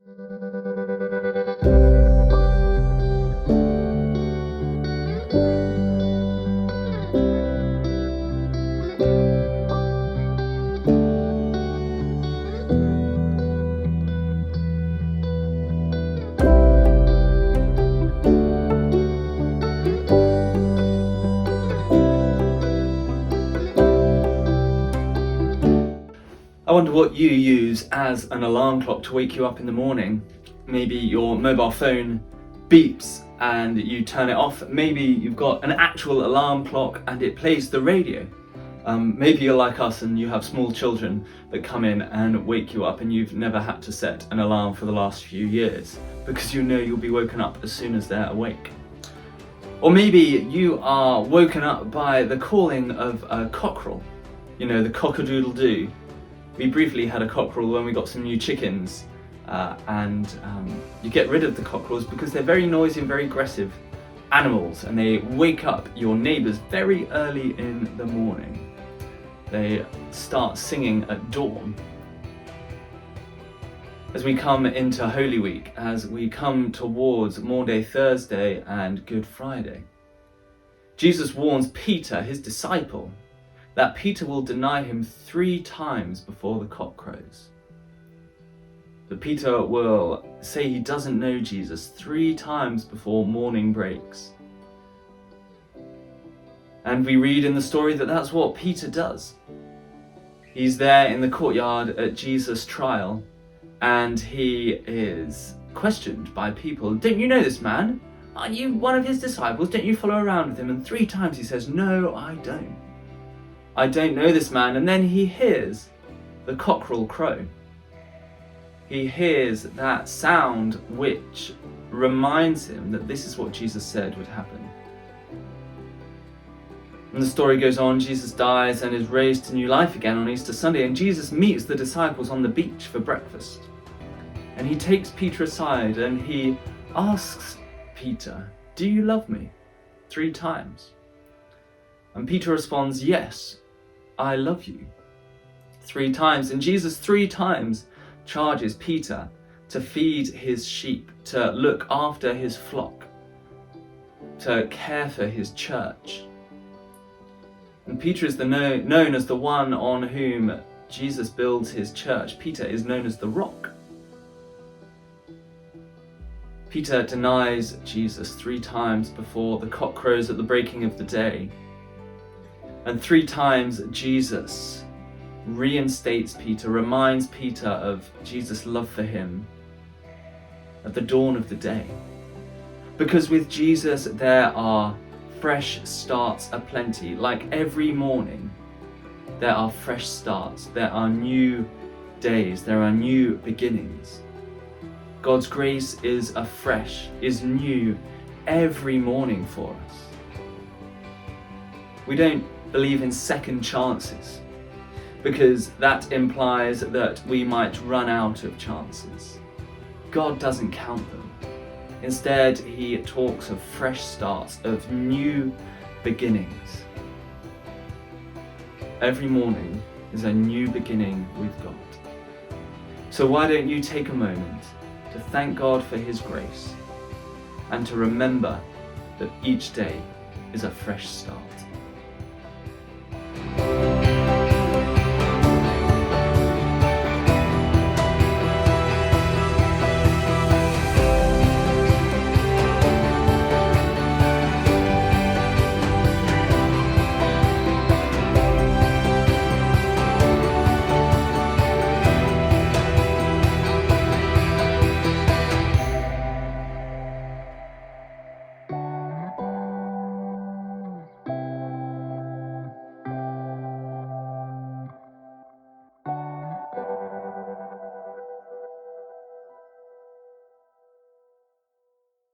I wonder what you use as an alarm clock to wake you up in the morning. Maybe your mobile phone beeps and you turn it off. Maybe you've got an actual alarm clock and it plays the radio. Maybe you're like us and you have small children that come in and wake you up and you've never had to set an alarm for the last few years because you know you'll be woken up as soon as they're awake. Or maybe you are woken up by the calling of a cockerel, the cock-a-doodle-doo. We briefly had a cockerel when we got some new chickens, and you get rid of the cockerels because they're very noisy and very aggressive animals, and they wake up your neighbours very early in the morning. They start singing at dawn. As we come into Holy Week, as we come towards Maundy Thursday and Good Friday, Jesus warns Peter, his disciple, that Peter will deny him 3 times before the cock crows. That Peter will say he doesn't know Jesus 3 times before morning breaks. And we read in the story that that's what Peter does. He's there in the courtyard at Jesus' trial, and he is questioned by people. Don't you know this man? Aren't you one of his disciples? Don't you follow around with him? And 3 times he says, no, I don't. I don't know this man. And then he hears the cockerel crow. He hears that sound which reminds him that this is what Jesus said would happen. And the story goes on. Jesus dies and is raised to new life again on Easter Sunday, and Jesus meets the disciples on the beach for breakfast. And he takes Peter aside and he asks Peter, do you love me? 3 times. And Peter responds, yes, I love you. 3 times. And Jesus 3 times charges Peter to feed his sheep, to look after his flock, to care for his church. And Peter is known as the one on whom Jesus builds his church. Peter is known as the rock. Peter denies Jesus 3 times before the cock crows at the breaking of the day. And 3 times Jesus reinstates Peter, reminds Peter of Jesus' love for him at the dawn of the day. Because with Jesus there are fresh starts aplenty. Like every morning, there are fresh starts, there are new days, there are new beginnings. God's grace is afresh, is new every morning for us. We don't believe in second chances, because that implies that we might run out of chances. God doesn't count them. Instead, he talks of fresh starts, of new beginnings. Every morning is a new beginning with God. So why don't you take a moment to thank God for his grace and to remember that each day is a fresh start.